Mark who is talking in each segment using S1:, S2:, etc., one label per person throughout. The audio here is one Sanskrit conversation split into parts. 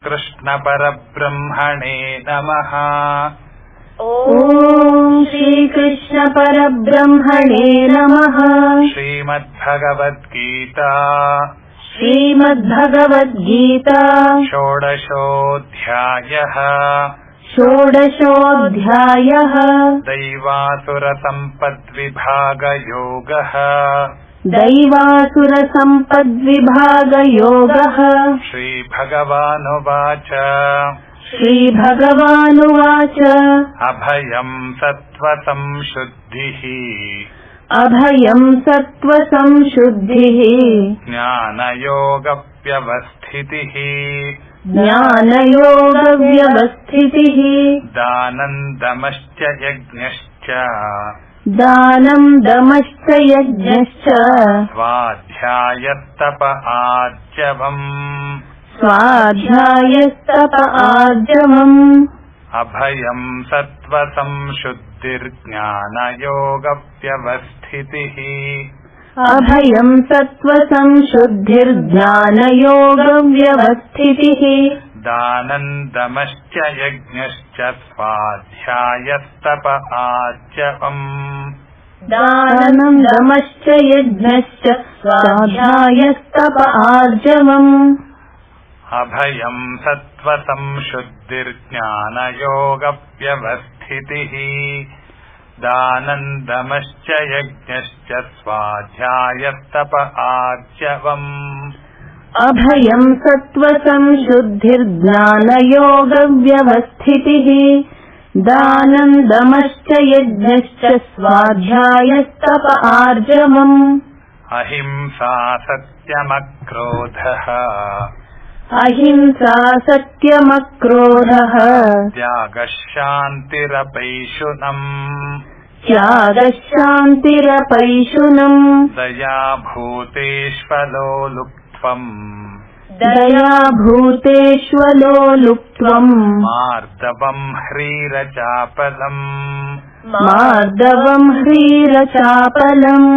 S1: श्रीकृष्णपरब्रह्मणे नमः।
S2: ॐ श्रीकृष्णपरब्रह्मणे नमः।
S1: श्रीमद्भगवद्गीता
S2: षोडशोऽध्यायः दैवासुरसम्पद्विभागयोगः।
S1: श्रीभगवानुवाच अभयं सत्त्वसंशुद्धिः ज्ञानयोगव्यवस्थितिः दानं दमश्च यज्ञश्च स्वाध्यायस्तप आर्जवम्। अभयं सत्त्वसंशुद्धिर्ज्ञानयोगव्यवस्थितिः दानं दमश्च यज्ञश्च स्वाध्यायस्तप आर्जवम्। अभयं सत्त्वसंशुद्धिर्ज्ञानयोगव्यवस्थितिः दानं दमश्च यज्ञश्च स्वाध्यायस्तप आर्जवम्।
S2: अभयं सत्त्वसंशुद्धिर्ज्ञानयोगव्यवस्थितिः दानं दमश्च यज्ञश्च स्वाध्यायस्तप आर्जवम्।
S1: अहिंसा
S2: सत्यमक्रोधः
S1: त्यागः शान्तिरपैशुनम् दया भूतेष्वलोलुप्त्वम् मार्दवम् ह्रीरचापलम्।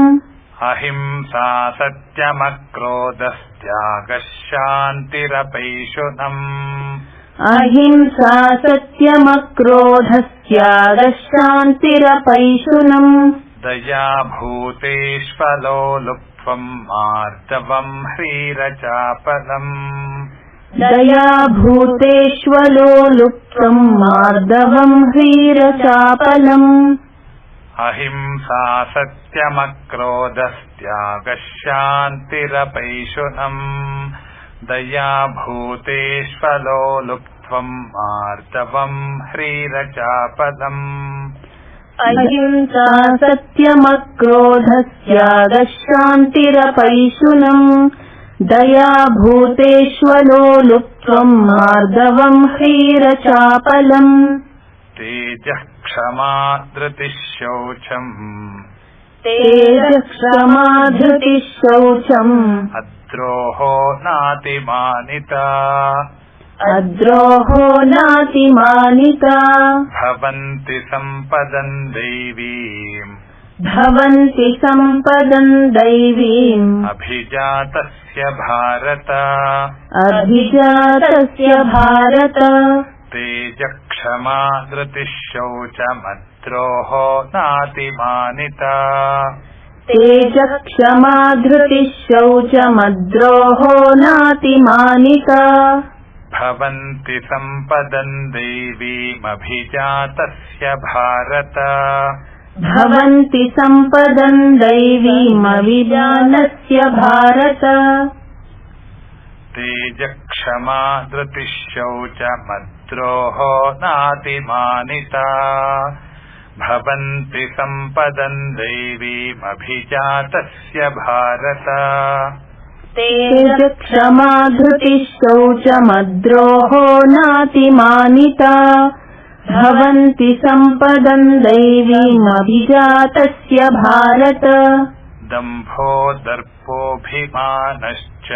S1: अहिंसा सत्यमक्रोधस्त्यागः शान्तिरपैशुनम् दया भूतेष्वलोलुप्त्वम् मार्दवम् ह्रीरचापलम्। अहिंसा सत्यमक्रोधस्त्यागः शान्तिरपैशुनम् दया भूतेष्वलोलुप्त्वम् मार्दवम् ह्रीरचापलम्।
S2: अहिंसा सत्यमक्रोधस्त्यागः शान्तिरपैशुनम् दया भूतेष्वलोलुप्त्वम् मार्दवम् ह्रीरचापलम्।
S1: तेजः क्षमा धृतिः शौचम् अद्रोहो नातिमानिता भवन्ति सम्पदन् दैवीम् अभिजातस्य भारत। तेजः क्षमा धृतिः शौचमद्रोहो नातिमानिता भवन्ति सम्पदन् दैवीमभिजातस्य भारत। तेजः क्षमा धृतिः शौचमद्रोहो नातिमानिता भवन्ति सम्पदन् दैवीमभिजातस्य भारत।
S2: तेजः क्षमा धृतिः शौचमद्रोहो नातिमानिता भवन्ति सम्पदन् दैवीमभिजातस्य भारत।
S1: दम्भो दर्पोऽभिमानश्च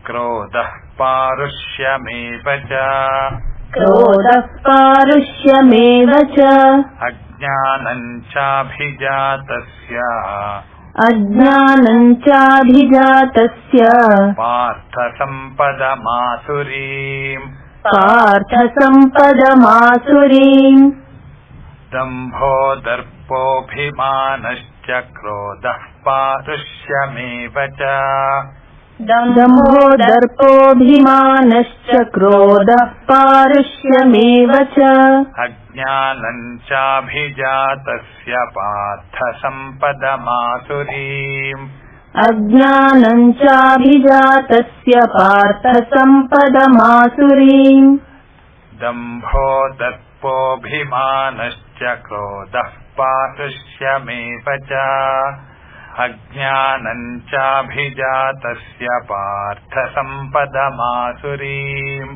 S1: क्रोधः पारुष्यमेव च अज्ञानं चाभिजातस्य
S2: अज्ञानम् चाभिजातस्य पार्थसम्पदमासुरीम्
S1: दम्भो दर्पोऽभिमानश्च क्रोधः पारुष्यमेव च
S2: दम्भो दर्पोऽभिमानश्च क्रोधः पारुष्यमेव च
S1: अज्ञानम् चाभिजातस्य पार्थसम्पदमासुरीम्
S2: अज्ञानम् चाभिजातस्य पार्थसम्पदमासुरीम्
S1: दम्भो दर्पोऽभिमानश्च क्रोधः पारुष्यमेव च अज्ञानम् चाभिजातस्य पार्थसम्पदमासुरीम्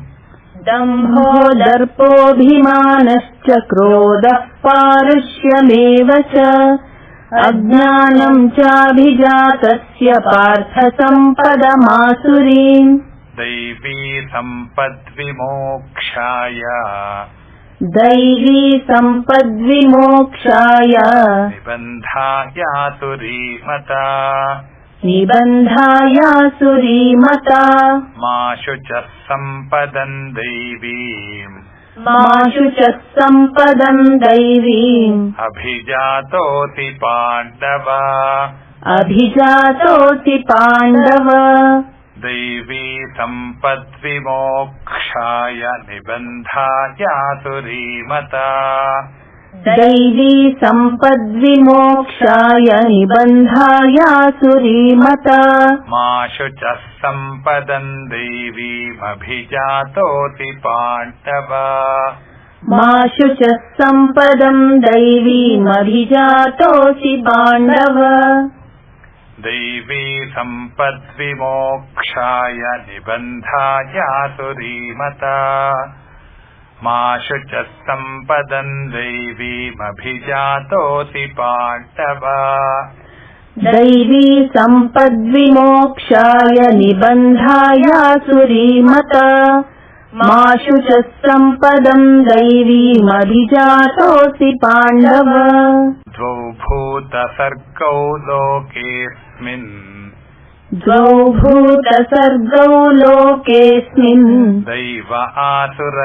S2: दम्भो दर्पोऽभिमानश्च क्रोधः पारुष्यमेव च अज्ञानम् चाभिजातस्य पार्थसम्पदमासुरीम्
S1: दैवी सम्पद्विमोक्षाय
S2: निबन्धायासुरीमता
S1: मा शुचः सम्पदम् दैवीम् अभिजातोऽसि पाण्डव दैवी सम्पद्विमोक्षाय निबन्धायासुरीमता मा शुचः सम्पदम् दैवीमभिजातोऽसि पाण्डव दैवी सम्पद्विमोक्षाय निबन्धायासुरीमता मा शुचः सम्पदम् दैवीमभिजातोऽसि पाण्डव
S2: दैवी सम्पद्विमोक्षाय निबन्धायासुरीमता मा शुचः सम्पदम् दैवीमभिजातोऽसि पाण्डव
S1: द्वौ भूतसर्गौ लोकेऽस्मिन् दैव आसुर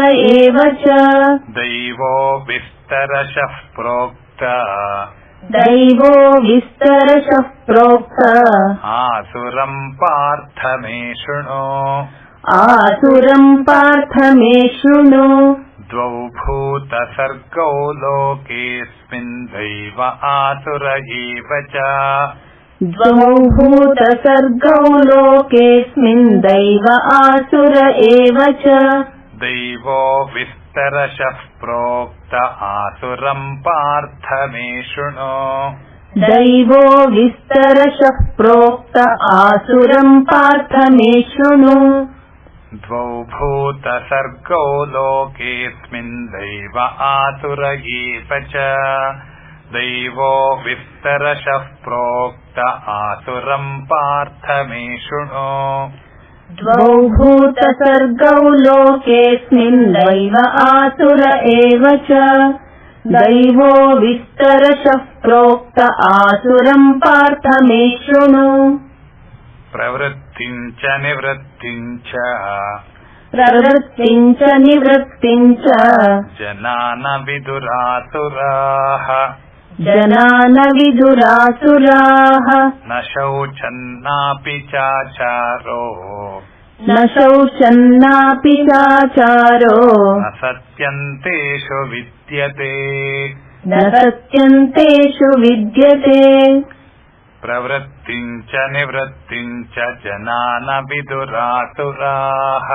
S1: एव च दैवो विस्तरशः प्रोक्त आसुरम् पार्थ मे शृणु द्वौ भूतसर्गौ लोकेऽस्मिन् दैव आसुर एव च दैवो विस्तरशः प्रोक्त आसुरम् पार्थ मे शृणु द्वौ भूतसर्गौ लोकेऽस्मिन् दैव आसुर एव च दैवो विस्तरशः प्रोक्त आसुरम् पार्थ मे शृणु
S2: द्वौ भूतसर्गौ लोकेऽस्मिन् दैव आसुर एव च दैवो विस्तरशः प्रोक्त आसुरम् पार्थ मे शृणु
S1: प्रवृत्तिम् च निवृत्तिम् च जनान विदुरासुराः न शौचन्नापि चाचारो
S2: न
S1: सत्यन्तेषु
S2: विद्यते
S1: प्रवृत्तिम् च निवृत्तिम् च जनान विदुरासुराः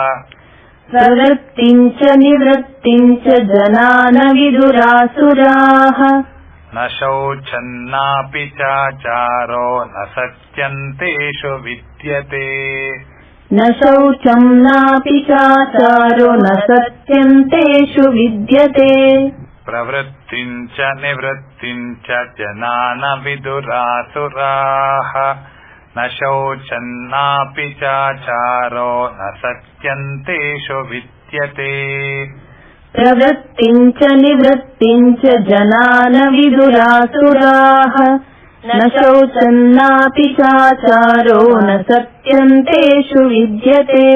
S1: न शौचन्नापि चाचारो न सत्यन्तेषु विद्यते प्रवृत्तिम् च निवृत्तिम् च जनान विदुरासुराः न शौचन्नापि चाचारो न सत्यन्तेषु विद्यते
S2: प्रवृत्तिम् च निवृत्तिम् च जना न विदुरासुराः न शौचन्नापि चाचारो न सत्यम् तेषु विद्यते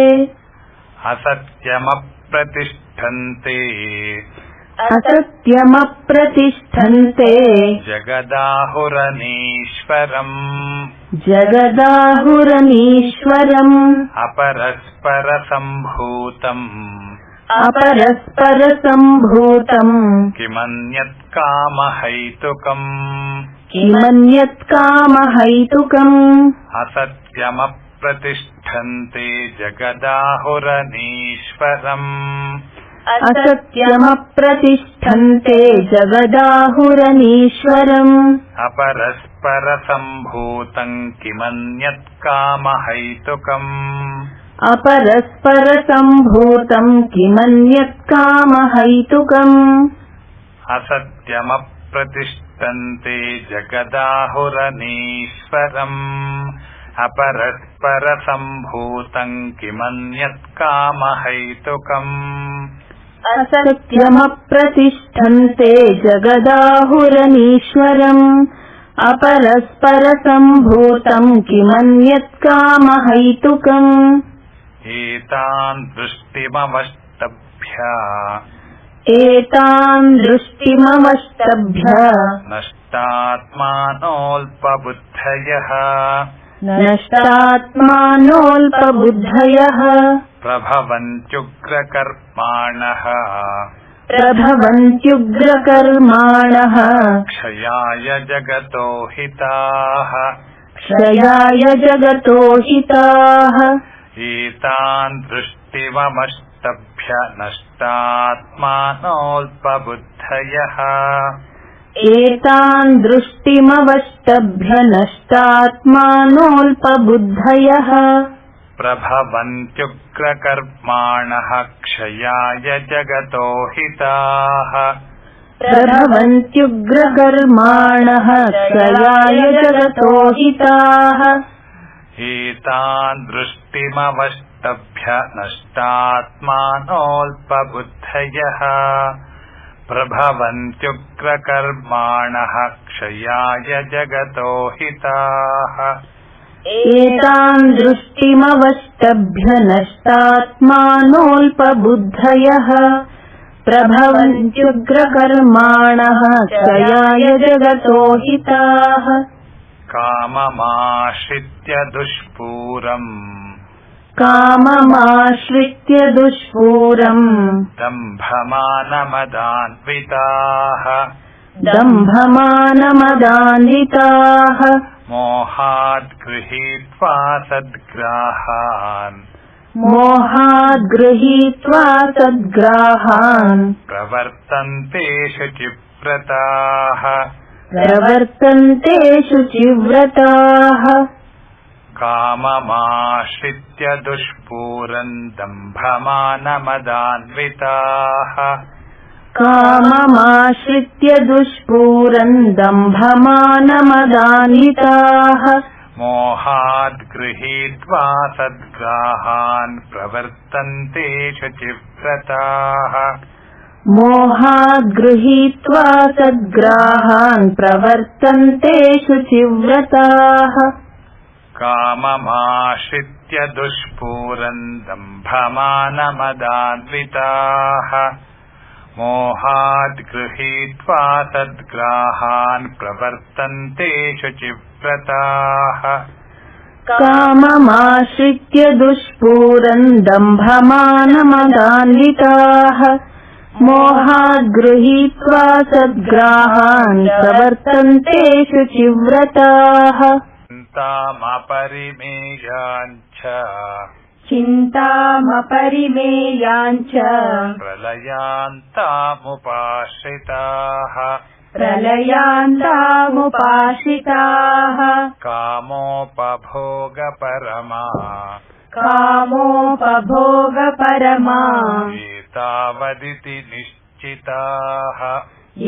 S1: असत्यमप्रतिष्ठन्ते
S2: असत्यमप्रतिष्ठन्ते
S1: जगदाहुरनीश्वरम्
S2: जगदाहुरनीश्वरम्
S1: अपरस्परसम्भूतम्
S2: अपरस्परसम्भूतम्
S1: किमन्यत् कामहैतुकम्
S2: किमन्यत् कामहैतुकम्
S1: असत्यमप्रतिष्ठन्ते जगदाहुरनीश्वरम्
S2: असत्यमप्रतिष्ठन्ते जगदाहुरनीश्वरम्
S1: अपरस्परसम्भूतम् किमन्यत् कामहैतुकम्
S2: अपरस्परसम्भूतम् किमन्यत् कामहैतुकम्
S1: असत्यमप्रतिष्ठन्ते जगदाहुरनीश्वरम् अपरस्परसम्भूतम् किमन्यत् कामहैतुकम्
S2: असत्यमप्रतिष्ठन्ते जगदाहुरनीश्वरम् अपरस्परसम्भूतम् किमन्यत् कामहैतुकम्
S1: एतान्
S2: दृष्टिमवष्टभ्य
S1: नष्टात्मानोऽल्पबुद्धयः
S2: नष्टात्मानोऽल्पबुद्धयः प्रभवन्त्युग्रकर्माणः
S1: क्षयाय जगतो हिताः
S2: क्षयाय जगतो हिताः
S1: एतान् दृष्टिमवष्टभ्य नष्टात्मानोऽल्पबुद्धयः
S2: एतान् दृष्टिमवष्टभ्य नष्टात्मानोऽल्पबुद्धयः
S1: प्रभवन्त्युग्रकर्माणः क्षयाय जगतो हिताः
S2: प्रभवन्त्युग्रकर्माणः क्षयाय जगतो हिताः
S1: एतान् दृष्टिमवष्टभ्य नष्टात्मानोऽल्पबुद्धयः प्रभवन्त्युग्रकर्माणः क्षयाय जगतो हिताः
S2: एतान् दृष्टिमवष्टभ्य नष्टात्मानोऽल्पबुद्धयः प्रभवन्त्युग्रकर्माणः क्षयाय जगतो हिताः
S1: काममाश्रित्य दुष्पूरम् दम्भमानमदान्विताः मोहाद् गृहीत्वा सद्ग्राहान् प्रवर्तन्ते शुचिव्रताः काममाश्रित्य दुष्पूरम् दम्भमानमदान्विताः मोहाद् गृहीत्वा सद्ग्राहान् प्रवर्तन्ते शुचिव्रताः काममाश्रित्य दुष्पूरम् दम्भमानमदान्विताः मोहाद् गृहीत्वा सद्ग्राहान् प्रवर्तन्ते शुचिव्रताः
S2: काममाश्रित्य दुष्पूरम् दम्भमानमदान्विताः मोहाद् गृहीत्वा सद्ग्राहान् प्रवर्तन्ते शुचिव्रताः चिन्तामपरिमेयाञ्च प्रलयान्तामुपाश्रिताः कामोपभोगपरमा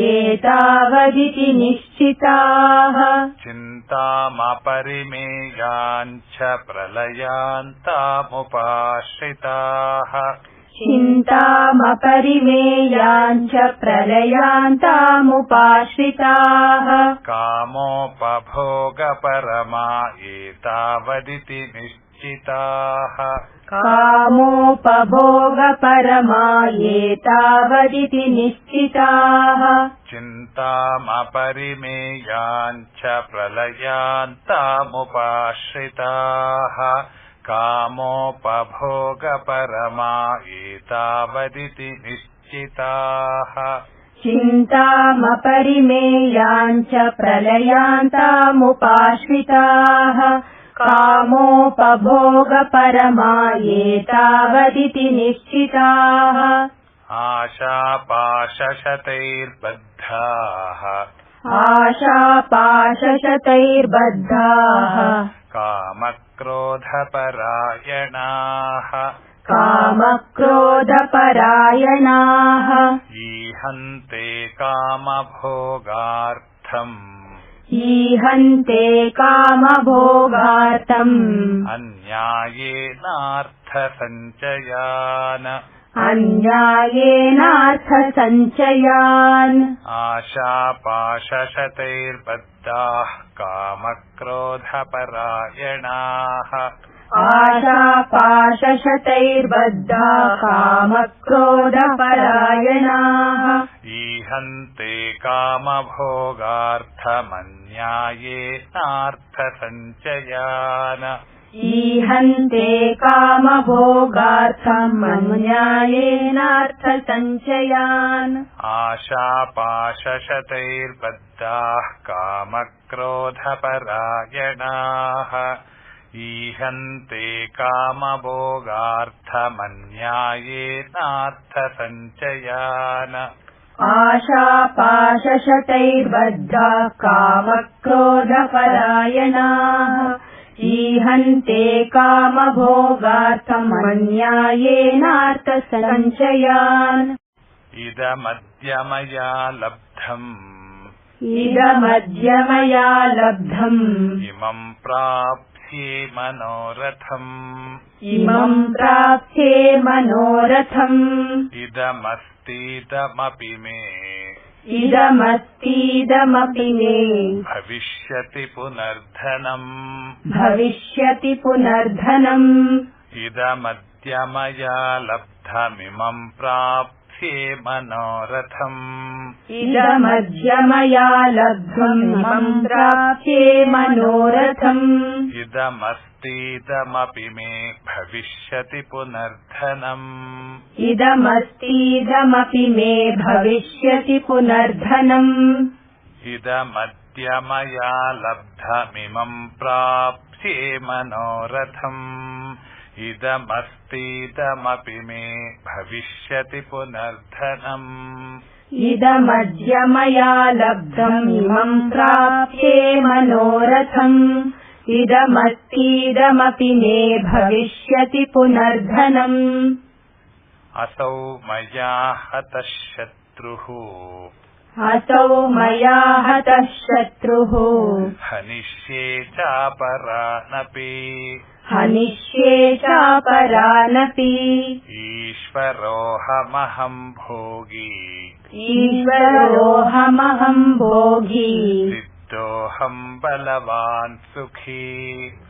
S2: एतावदिति निश्चिताः
S1: चिन्तामपरिमेयाञ्च प्रलयान्तामुपाश्रिताः
S2: चिन्तामपरिमेयाञ्च प्रलयान्तामुपाश्रिताः
S1: कामोपभोगपरमा एतावदिति निश्चिताः
S2: कामोपभोगपरमा एतावदिति निश्चिताः
S1: चिन्तामपरिमेयाञ्च प्रलयान्तामुपाश्रिताः कामोपभोगपरमा एतावदिति निश्चिताः
S2: चिन्तामपरिमेयाञ्च प्रलयान्तामुपाश्रिताः कामोपभोगपरमा एतावदिति निश्चिताः
S1: आशापाशशतैर्बद्धाः
S2: आशापाशशतैर्बद्धाः
S1: कामक्रोधपरायणाः
S2: कामक्रोधपरायणाः
S1: ईहन्ते कामभोगार्थम्
S2: ईहन्ते कामभोगार्थम्
S1: अन्यायेनार्थसञ्चयान्
S2: अन्यायेनार्थसञ्चयान्
S1: आशापाशशतैर्बद्धाः कामक्रोधपरायणाः
S2: आशापाशशतैर्बद्धा कामक्रोधपरायणाः
S1: ईहन्ते कामभोगार्थमन्यायेनार्थसञ्चयान्
S2: ईहन्ते कामभोगार्थमन्यायेनार्थसञ्चयान्
S1: आशापाशशतैर्बद्धाः कामक्रोधपरायणाः ईहन्ते कामभोगार्थमन्यायेनार्थसञ्चयान्
S2: आशापाशशतैर्बद्धा कामक्रोधपरायणाः ईहन्ते कामभोगार्थमन्यायेनार्थसञ्चयान्
S1: इदमद्य मया लब्धम्
S2: इदमद्य मया लब्धम्
S1: इमं प्राप्स्ये मनोरथम्
S2: इमं प्राप्स्ये मनोरथम्
S1: इदमस्तीदमपि मे
S2: इदमस्तीदमपि मे
S1: भविष्यति पुनर्धनम्
S2: भविष्यति पुनर्धनम्
S1: इदमद्य मया लब्धमिमं प्राप्स्ये मनोरथम्
S2: इदमद्य मया लब्धमिमं प्राप्स्ये मनोरथम्
S1: इदमस्तीदमपि मे भविष्यति पुनर्धनम्
S2: इदमस्तीदमपि मे भविष्यति पुनर्धनम्
S1: इदमद्य मया लब्धमिमं प्राप्स्ये मनोरथम् इदमस्तीदमपि मे भविष्यति पुनर्धनम्
S2: इदमद्य मया लब्धमिमं प्राप्स्ये मनोरथम् इदमस्तीदमपि मे भविष्यति पुनर्धनम्
S1: असौ मया हतः शत्रुः
S2: असौ मया हतः शत्रुः
S1: हनिष्ये चापरानपि
S2: हनिष्ये चापरानपि
S1: ईश्वरोऽहमहं भोगी
S2: ईश्वरोऽहमहं भोगी
S1: सिद्धोऽहं बलवान् सुखी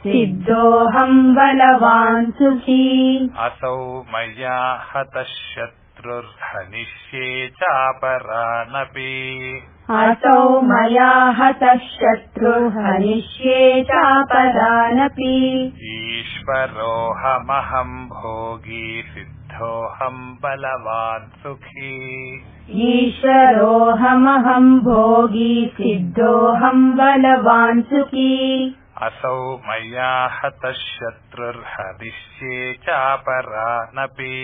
S2: सिद्धोऽहं बलवान् सुखी
S1: असौ मया हतः शत्रुर्हनिष्ये चापरानपि
S2: असौ मया हतः शत्रुः हनिष्ये चापरानपि
S1: ईश्वरोऽहमहं भोगी सिद्धोऽहं बलवान् सुखी
S2: ईश्वरोऽहमहं भोगी सिद्धोऽहं बलवान् सुखी
S1: असौ मया हतः शत्रुर्हनिष्ये चापरानपि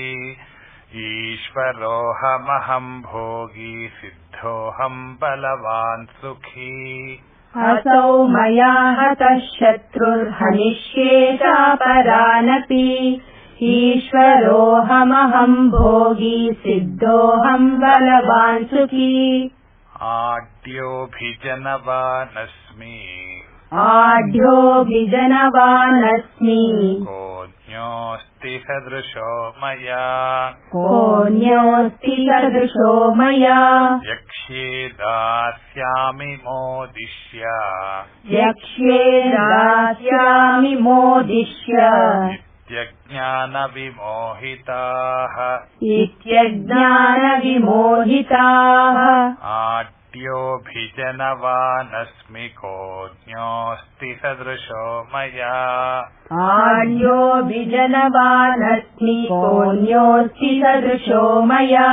S1: ईश्वरोऽहमहं भोगी सिद्धोऽहं बलवान् सुखी
S2: असौ मया हतः शत्रुर्हनिष्ये चापरानपि ईश्वरोऽहमहं भोगी सिद्धोऽहं बलवान् सुखी
S1: आढ्योऽभिजनवानस्मि
S2: आढ्योऽभिजनवानस्मि
S1: कोऽन्योऽस्ति सदृशो मया
S2: कोऽन्योऽस्ति सदृशो मया
S1: यक्ष्ये दास्यामि मोदिष्य
S2: यक्ष्ये दास्यामि मोदिष्य
S1: इत्यज्ञानविमोहिताः
S2: इत्यज्ञानविमोहिताः
S1: आड्योऽभिजनवानस्मि कोऽन्योऽस्ति सदृशो मया
S2: आड्योऽभिजनवानस्मि कोऽन्योऽस्ति सदृशो मया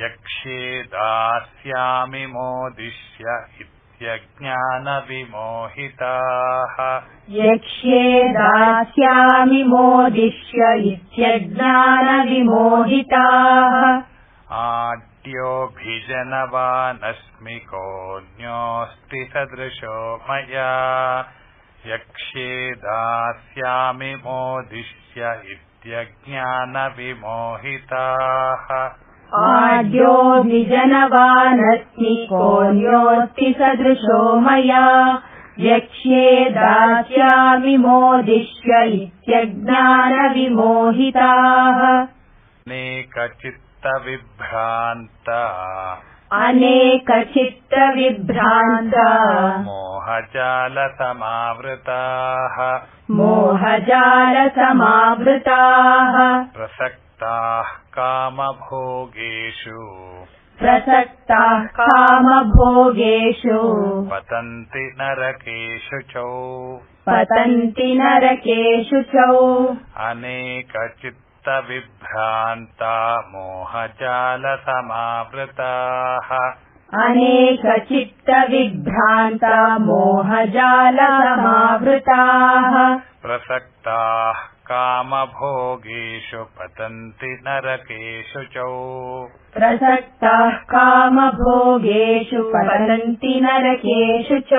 S1: यक्ष्ये दास्यामि मोदिष्य इत्यज्ञानविमोहिताः
S2: यक्ष्ये दास्यामि मोदिष्य इत्यज्ञानविमोहिताः
S1: आड्योऽभिजनवानस्मि कोऽन्योऽस्ति सदृशो मया यक्ष्ये दास्यामि मोदिष्य इत्यज्ञानविमोहिताः
S2: आड्योऽभिजनवानस्मि कोऽन्योऽस्ति सदृशो मया यक्ष्ये दास्यामि मोदिष्य इत्यज्ञानविमोहिताः अनेकचित्तविभ्रान्ता
S1: मोहजालसमावृताः प्रसक्ताः कामभोगेषु पतन्ति नरकेषु च अनेकचित्तविभ्रान्ता
S2: मोहजालसमावृताः
S1: प्रसक्ताः कामभोगेषु पतन्ति
S2: नरकेषु च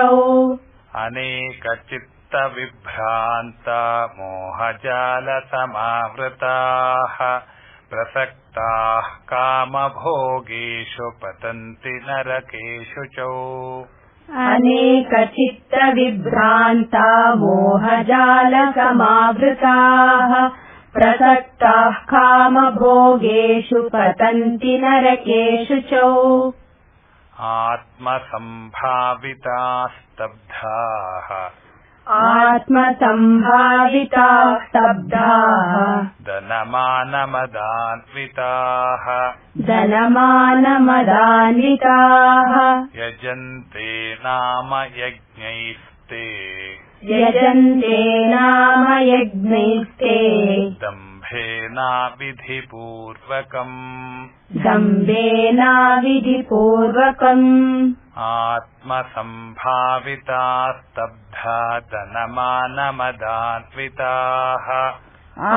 S1: अनेकचित्तविभ्रान्ता मोहजालसमावृताः प्रसक्ताः कामभोगेषु पतन्ति नरकेषु च
S2: अनेकचित्तविभ्रान्ता मोहजालसमावृताः प्रसक्ताः कामभोगेषु पतन्ति नरकेषु च
S1: आत्मसम्भाविताः स्तब्धाः
S2: धनमानमदान्विताः
S1: यजन्ते नाम यज्ञैस्ते दम्भेनाविधिपूर्वकम्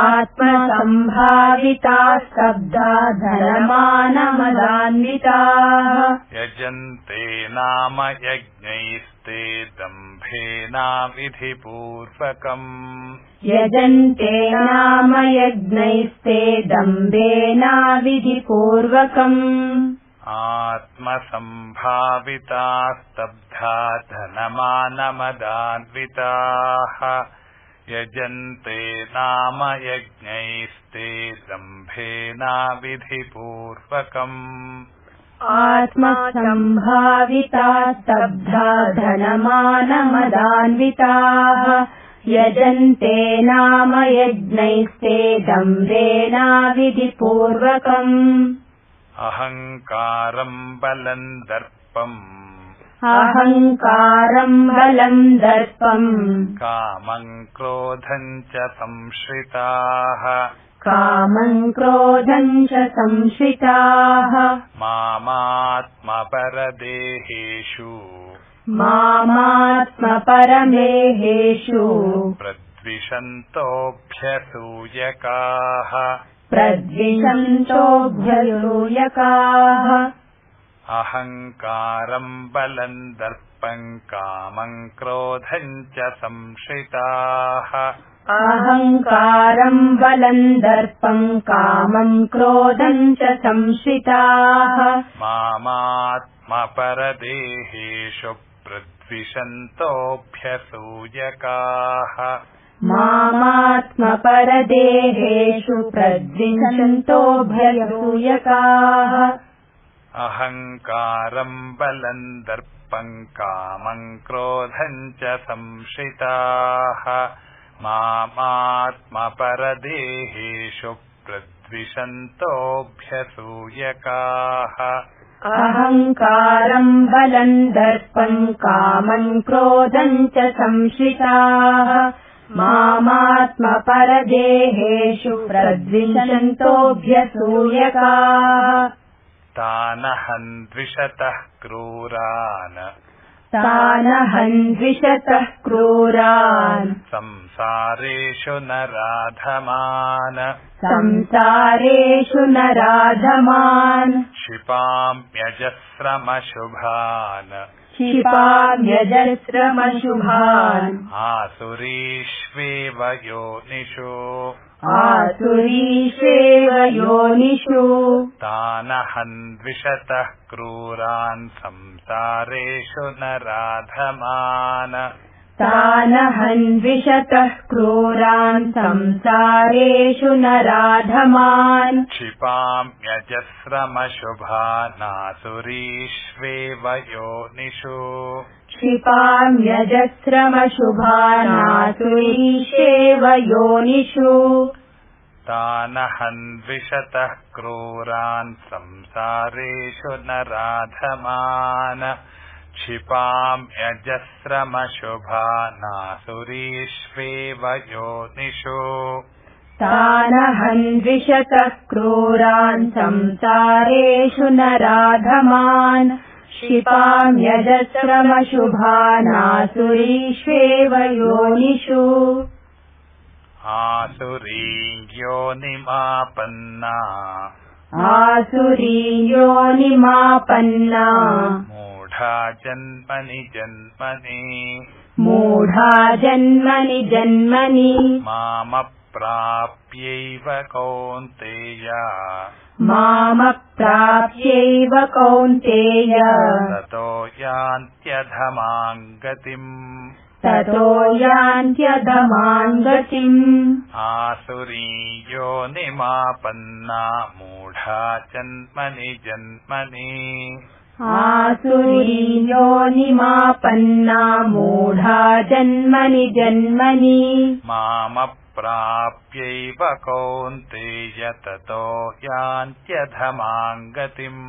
S1: आत्मसम्भाविताः स्तब्धा धनमानमदान्विताः यजन्ते नाम यज्ञैस्ते दम्भेनाविधिपूर्वकम् आत्मसम्भाविताः स्तब्धा धनमानमदान्विताः यजन्ते नाम यज्ञैस्ते दम्भेनाविधिपूर्वकम्
S2: आत्मसम्भाविताः स्तब्धा धनमानमदान्विताः यजन्ते नाम यज्ञैस्ते दम्भेनाविधिपूर्वकम्
S1: अहङ्कारम् बलम् दर्पम् कामम् क्रोधम् च संश्रिताः मामात्मपरदेहेषु प्रद्विषन्तोऽभ्यसूयकाः अहङ्कारम् बलम् दर्पम् कामम् क्रोधम् च संश्रिताः मामात्मपरदेहेषु प्रद्विषन्तोऽभ्यसूयकाः
S2: मामात्मपरदेहेषु प्रद्विषन्तोऽभ्यसूयकाः
S1: अहङ्कारम् बलम् दर्पम् कामम् क्रोधम् च संश्रिताः मामात्मपरदेहेषु प्रद्विषन्तोऽभ्यसूयकाः
S2: अहङ्कारम् बलम् दर्पम् कामम् क्रोधम् च संश्रिताः मामात्मपरदेहेषु प्रद्विषन्तोऽभ्यसूयकाः
S1: तानहं द्विषतः क्रूरान् संसारेषु नराधमान् क्षिपाम्यजस्रमशुभान् आसुरीष्वेव योनिषु तानहं द्विषतः क्रूरान् संसारेषु नराधमान् क्षिपाम्यजस्रमशुभानासुरीष्वेव योनिषु तानहं द्विषतः क्रूरान् संसारेषु नराधमान् क्षिपाम्यजस्रमशुभानासुरीष्वेव योनिषु तानहं द्विषतः क्रूरान् संसारेषु नराधमान् क्षिपाम्यजस्रमशुभानासुरीष्वेव योनिषु आसुरीयोनिमापन्ना मूढा जन्मनि जन्मनि मामप्राप्यैव कौन्तेय ततो यान्त्यधमाम् गतिम् आसुरीयोनिमापन्ना मूढा जन्मनि जन्मनि मामप्राप्यैव कौन्तेय ततो यान्त्यधमाम् गतिम्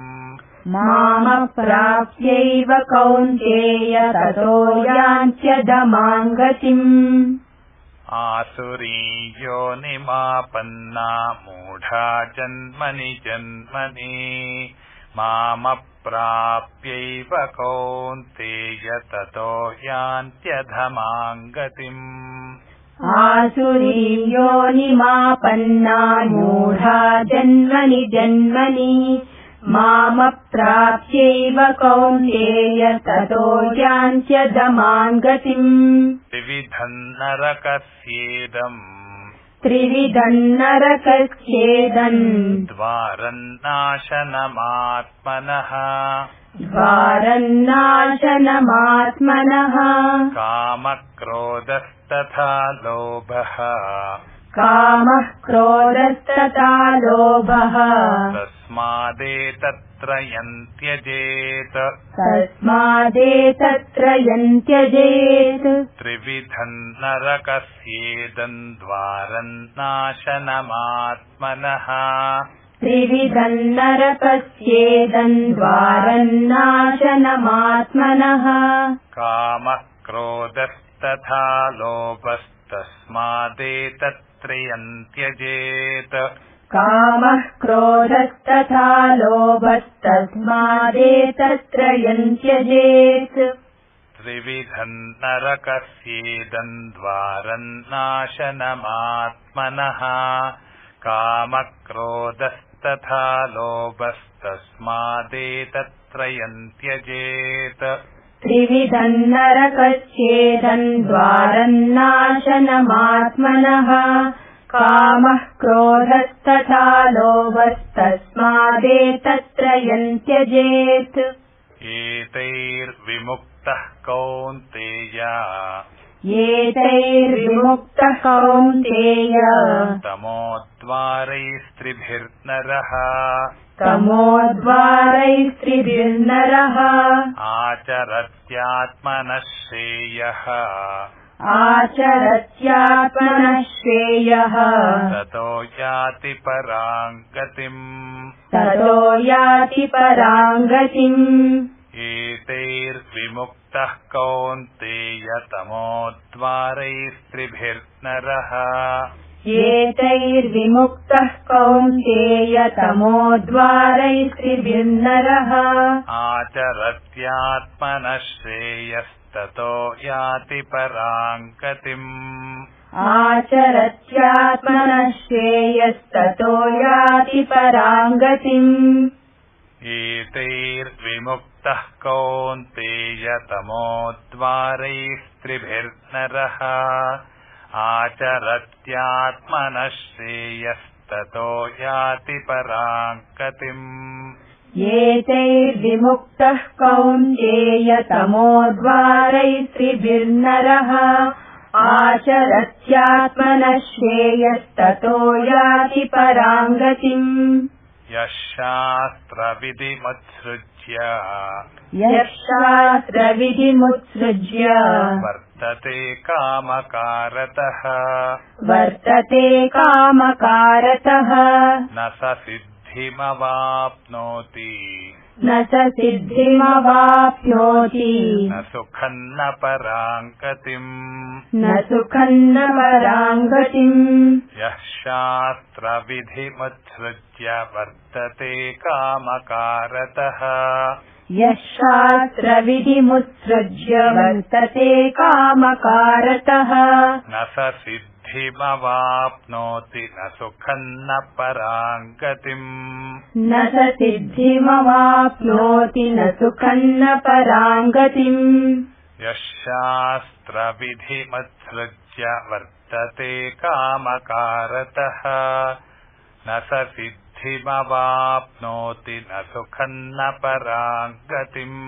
S1: आसुरीयोनिमापन्ना मूढा जन्मनि मामप्राप्यैव कौन्तेय ततो यान्त्यधमाम् गतिम् आसुरीयोनिमापन्ना मूढा जन्मनि मामप्राप्यैव कौन्तेय ततो यान्त्यधमाम् गतिम् त्रिविधम् नरकस्येदम् द्वारन्नाशनमात्मनः कामक्रोधस्तथा लोभः तस्मादेतत्त्रयम् त्यजेत् त्रिविधम् नरकस्येदम् द्वारन्नाशनमात्मनः कामक्रोधस्तथा लोभस्तस्मादेतत्त्रयम् त्यजेत् त्रिविधम् नरकस्येदम् द्वारन्नाशनमात्मनः कामक्रोधस्तथा लोभस्तस्मादेतत्त्रयम् त्यजेत् त्रिविधम् नरकस्येदम् द्वारन्नाशनमात्मनः कामः क्रोधस्तथा लोभस्तस्मादेतत्त्रयम् त्यजेत् एतैर्विमुक्तः
S2: एतैर्विमुक्तः कौन्तेय
S1: तमोद्वारैस्त्रिभिर्नरः
S2: तमोद्वारैस्त्रिभिर्नरः
S1: आचरत्यात्मनः श्रेयः
S2: आचरत्यात्मनः श्रेयः
S1: ततो याति पराम् गतिम्
S2: ततो याति पराम् गतिम्
S1: एतैर्विमुक्तः कौन्तेय तमोद्वारैस्त्रिभिर्नरः
S2: एतैर्विमुक्तः कौन्तेय तमोद्वारैस्त्रिभिर्नरः
S1: आचरत्यात्मनः श्रेयस्ततो याति पराम् गतिम्
S2: आचरत्यात्मनः श्रेयस्ततो याति पराम् गतिम्
S1: एतैर्विमुक्तः कौन्तेय तमोद्वारैस्त्रिभिर्नरः आचरत्यात्मनः श्रेयस्ततो याति पराम् गतिम्
S2: एतैर्विमुक्तः कौन्तेय तमोद्वारैस्त्रिभिर्नरः आचरत्यात्मनः श्रेयस्ततो याति पराम् गतिम्
S1: यः शास्त्रविधिमुत्सृज्य
S2: शास्त्रविधिमुत्सृज्य
S1: वर्तते कामकारतः
S2: वर्तते कामकारतः
S1: न स सिद्धिमवाप्नोति
S2: न स सिद्धिमवाप्नोति
S1: न सुखम् न पराम् गतिम्
S2: न सुखम् न पराम् गतिम्
S1: यः शास्त्रविधिमुत्सृज्य वर्तते कामकारतः
S2: यः शास्त्रविधिमुत्सृज्य वर्तते कामकारतः
S1: न स सिद्धिमवाप्नोति न सुखम् न पराम् गतिम्
S2: न स सिद्धिमवाप्नोति न सुखम् न पराम् गतिम्
S1: यः शास्त्रविधिमुत्सृज्य वर्तते कामकारतः न स सिद्धिमवाप्नोति न सुखम् न पराम् गतिम्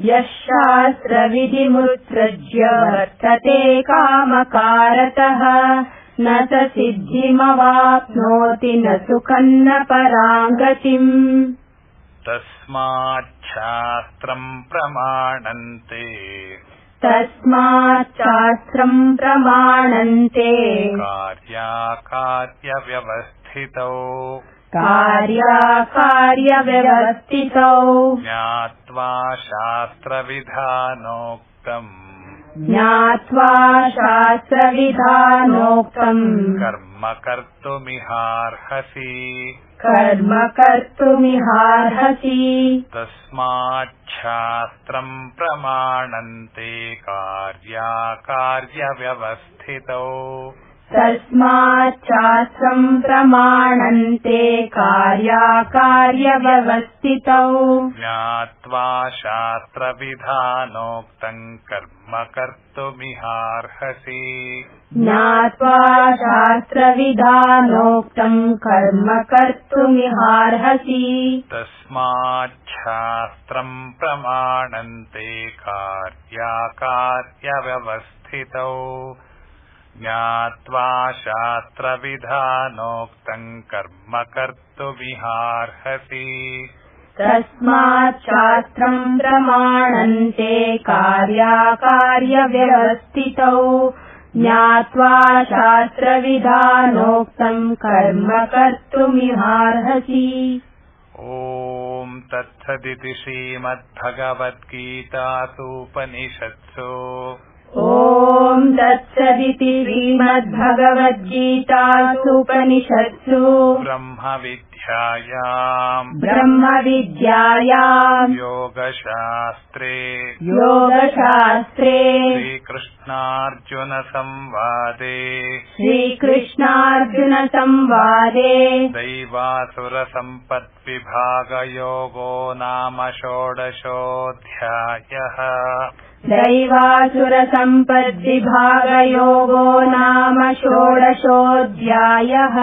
S2: यः शास्त्रविधिमुत्सृज्य वर्तते कामकारतः न स सिद्धिमवाप्नोति न सुखम् न पराम् गतिम्
S1: तस्माच्छास्त्रम् प्रमाणन्ते
S2: तस्माच्छास्त्रम् प्रमाणन्ते
S1: कार्याकार्यव्यवस्थितौ
S2: कार्याकार्यव्यवस्थितौ
S1: ज्ञात्वा शास्त्रविधानोक्तम्
S2: ज्ञात्वा शास्त्रविधानोक्तम्
S1: कर्म कर्तुमिहार्हसि
S2: कर्म कर्तुमिहार्हसि
S1: तस्माच्छास्त्रम् प्रमाणन्ते कार्याकार्यव्यवस्थितौ
S2: तस्माच्छास्त्रम् प्रमाणन्ते कार्याकार्यव्यवस्थितौ
S1: ज्ञात्वा शास्त्रविधानोक्तम् कर्म कर्तुमिहार्हसि
S2: ज्ञात्वा शास्त्रविधानोक्तम् कर्म कर्तुमिहार्हसि
S1: तस्माच्छास्त्रम् प्रमाणन्ते कार्याकार्यव्यवस्थितौ ज्ञात्वा शास्त्रविधानोक्तम् कर्म कर्तुमिहार्हसि
S2: तस्माच्छास्त्रम् प्रमाणन्ते कार्याकार्यव्यवस्थितौ ज्ञात्वा शास्त्रविधानोक्तम् कर्म कर्तुमिहार्हसि
S1: ॐ तत्सदिति श्रीमद्भगवद्गीतासूपनिषत्सु
S2: ॐ तत्सदिति श्रीमद्भगवद्गीतासूपनिषत्सु ब्रह्मविद्यायाम्
S1: योगशास्त्रे
S2: श्रीकृष्णार्जुनसंवादे
S1: दैवासुरसम्पद्विभागयोगो नाम षोडशोऽध्यायः
S2: दैवासुरसम्पद्विभागयोगो नाम षोडशोऽध्यायः।